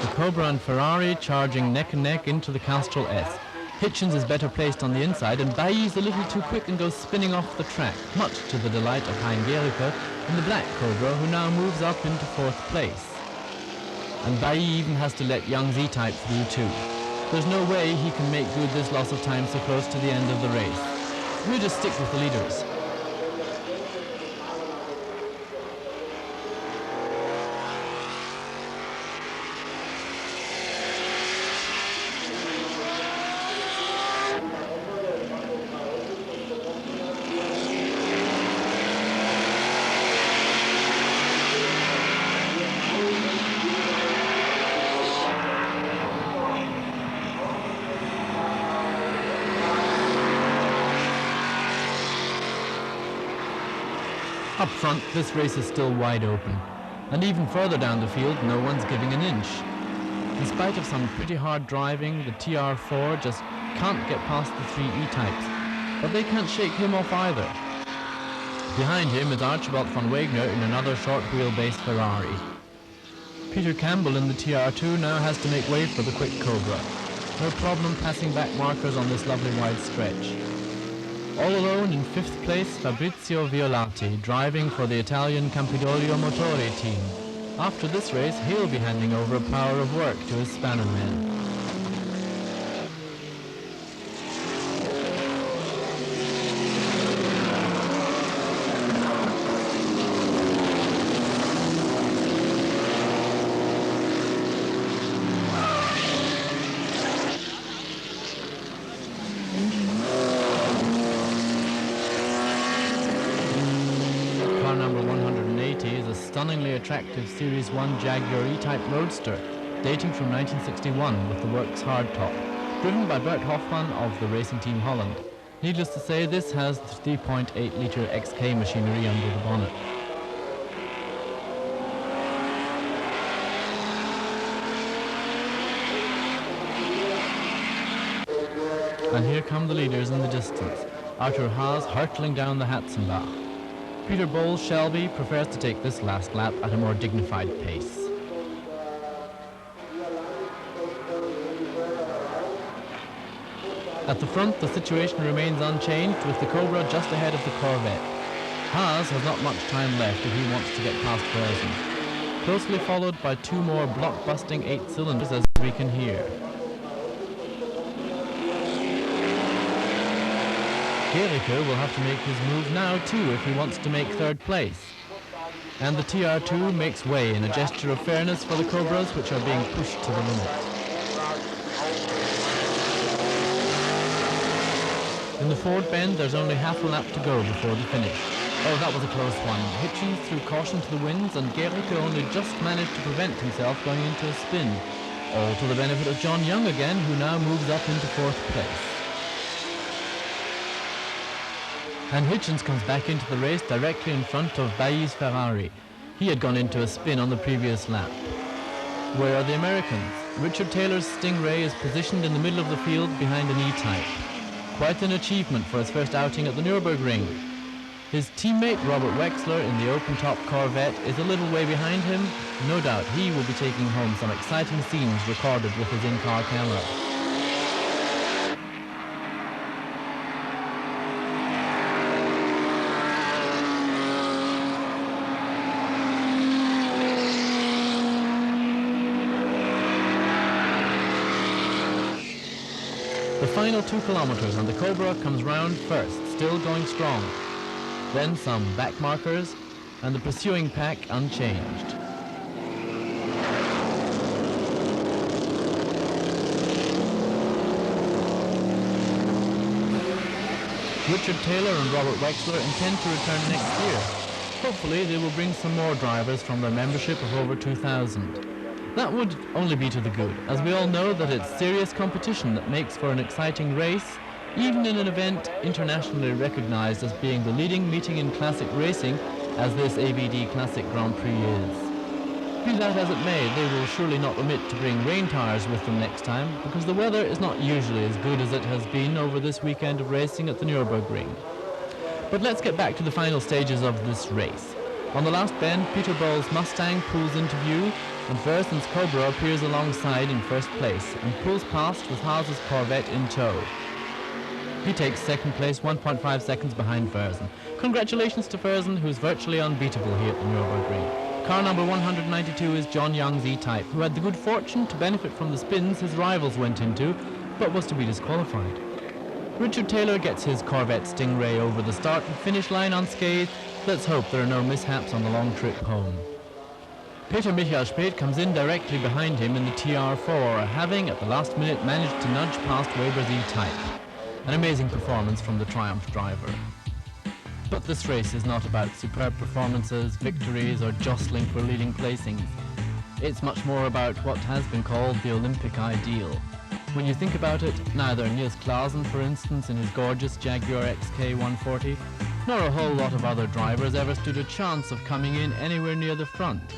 The Cobra and Ferrari charging neck and neck into the Castrol S. Hitchens is better placed on the inside, and Bailly's a little too quick and goes spinning off the track, much to the delight of Hein Gericke in the black Cobra, who now moves up into 4th place. And Bailly even has to let Young's E-Type through too. There's no way he can make good this loss of time so close to the end of the race. We'll just stick with the leaders. Up front, this race is still wide open, and even further down the field, no one's giving an inch. In spite of some pretty hard driving, the TR4 just can't get past the 3 E-Types, but they can't shake him off either. Behind him is Archibald von Wagner in another short wheelbase Ferrari. Peter Campbell in the TR2 now has to make way for the quick Cobra. No problem passing back markers on this lovely wide stretch. All alone in 5th place, Fabrizio Violati, driving for the Italian Campidoglio Motori team. After this race, he'll be handing over a power of work to his spanner men. Stunningly attractive Series 1 Jaguar Etype Roadster, dating from 1961 with the works hardtop, driven by Bert Hoffmann of the Racing Team Holland. Needless to say, this has 3.8-litre XK machinery under the bonnet. And here come the leaders in the distance. Arthur Haas hurtling down the Hatzenbach. Peter Bowles-Shelby prefers to take this last lap at a more dignified pace. At the front, the situation remains unchanged, with the Cobra just ahead of the Corvette. Haas has not much time left if he wants to get past Versen. Closely followed by two more block-busting 8-cylinders, as we can hear. Gericke will have to make his move now too if he wants to make third place. And the TR2 makes way in a gesture of fairness for the Cobras, which are being pushed to the limit. In the Ford bend, there's only half a lap to go before the finish. Oh, that was a close one. Hitchens threw caution to the winds, and Gericke only just managed to prevent himself going into a spin. All to the benefit of John Young again, who now moves up into fourth place. And Hitchens comes back into the race directly in front of Bailly's Ferrari. He had gone into a spin on the previous lap. Where are the Americans? Richard Taylor's Stingray is positioned in the middle of the field behind an E-Type. Quite an achievement for his first outing at the Nürburgring. His teammate Robert Wexler in the open-top Corvette is a little way behind him. No doubt he will be taking home some exciting scenes recorded with his in-car camera. The final 2 kilometers and the Cobra comes round first, still going strong. Then some back markers and the pursuing pack unchanged. Richard Taylor and Robert Wexler intend to return next year. Hopefully they will bring some more drivers from their membership of over 2,000. That would only be to the good, as we all know that it's serious competition that makes for an exciting race, even in an event internationally recognized as being the leading meeting in classic racing, as this AVD Classic Grand Prix is. Be that as it may, they will surely not omit to bring rain tires with them next time, because the weather is not usually as good as it has been over this weekend of racing at the Nürburgring. But let's get back to the final stages of this race. On the last bend, Peter Bowles' Mustang pulls into view, and Versen's Cobra appears alongside in first place and pulls past with Haas's Corvette in tow. He takes second place, 1.5 seconds behind Versen. Congratulations to Versen, who's virtually unbeatable here at the Nürburgring. Car number 192 is John Young's E-Type, who had the good fortune to benefit from the spins his rivals went into, but was to be disqualified. Richard Taylor gets his Corvette Stingray over the start and finish line unscathed. Let's hope there are no mishaps on the long trip home. Peter Michael Speth comes in directly behind him in the TR4, having at the last minute managed to nudge past Weber's E-Type. An amazing performance from the Triumph driver. But this race is not about superb performances, victories, or jostling for leading placings. It's much more about what has been called the Olympic ideal. When you think about it, neither Niels Clausen, for instance, in his gorgeous Jaguar XK 140, nor a whole lot of other drivers ever stood a chance of coming in anywhere near the front.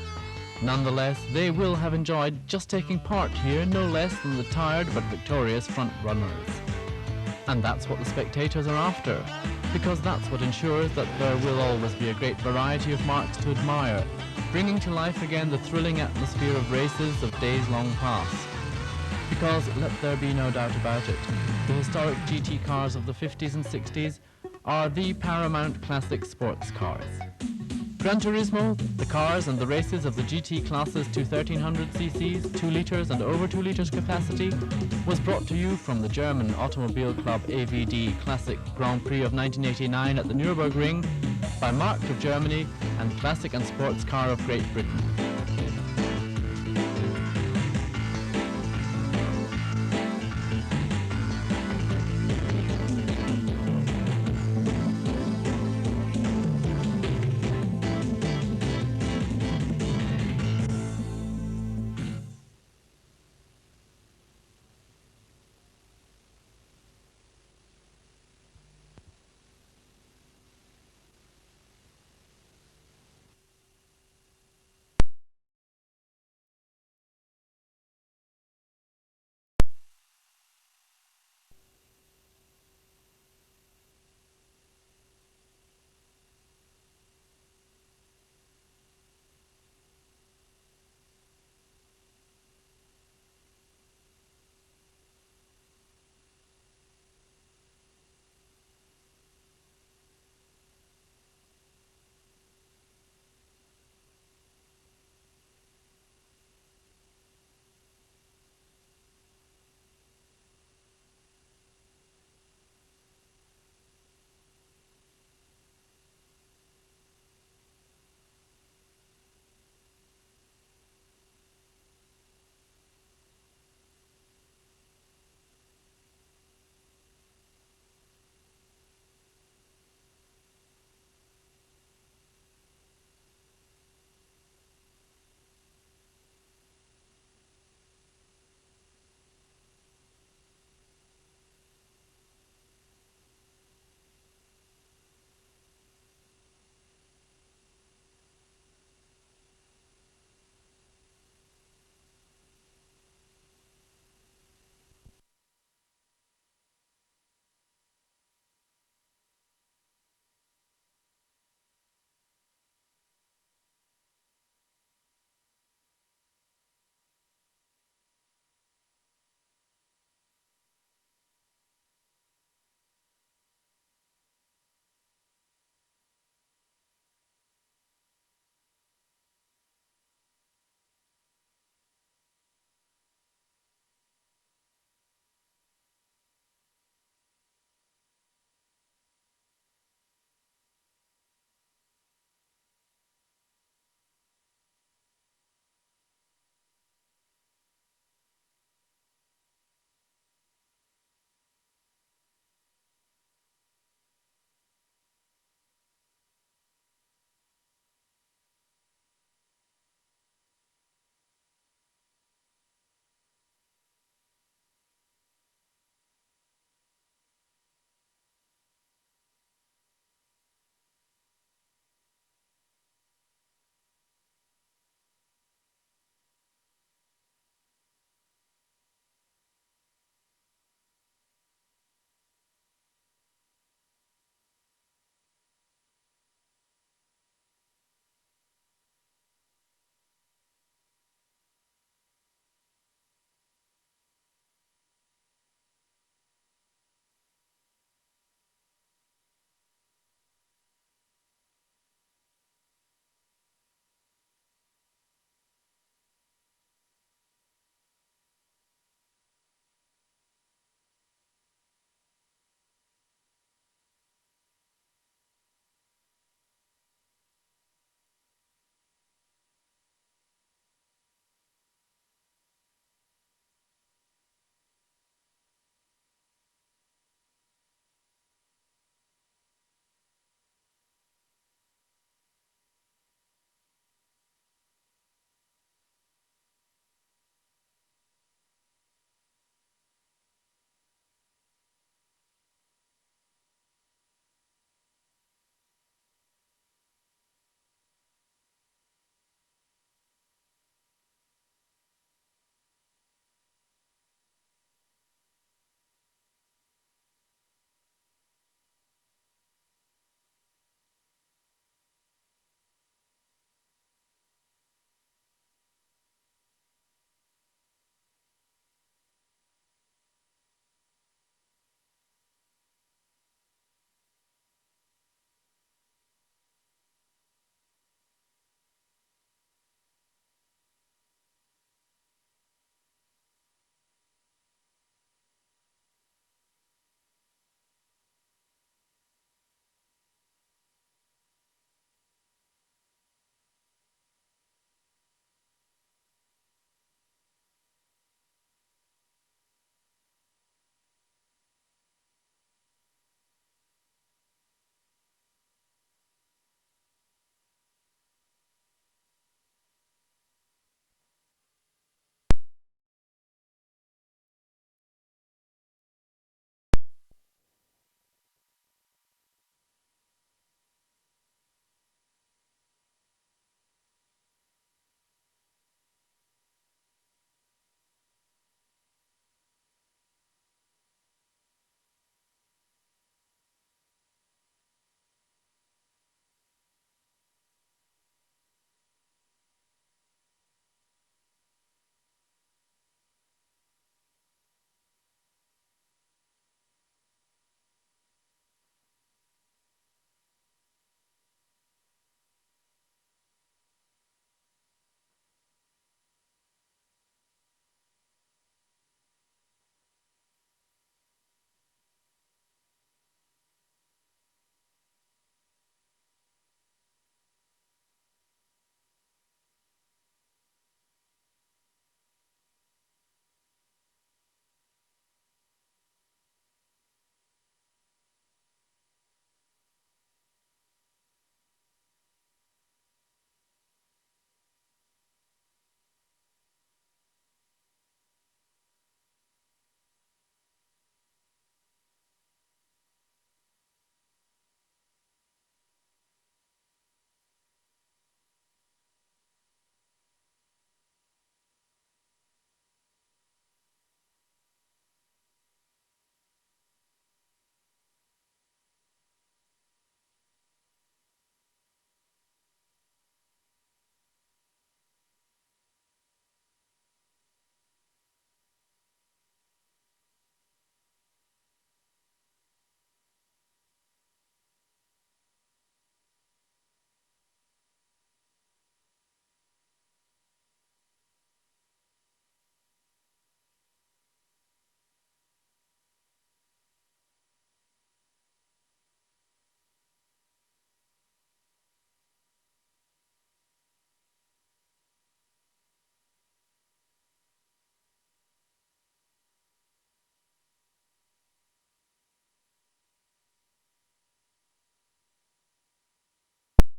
Nonetheless, they will have enjoyed just taking part here no less than the tired but victorious front runners. And that's what the spectators are after, because that's what ensures that there will always be a great variety of marks to admire, bringing to life again the thrilling atmosphere of races of days long past. Because, let there be no doubt about it, the historic GT cars of the 50s and 60s are the paramount classic sports cars. Gran Turismo, the cars and the races of the GT classes to 1300 cc's, 2 litres and over 2 litres capacity, was brought to you from the German Automobile Club AVD Classic Grand Prix of 1989 at the Nürburgring by Markt of Germany and Classic and Sports Car of Great Britain.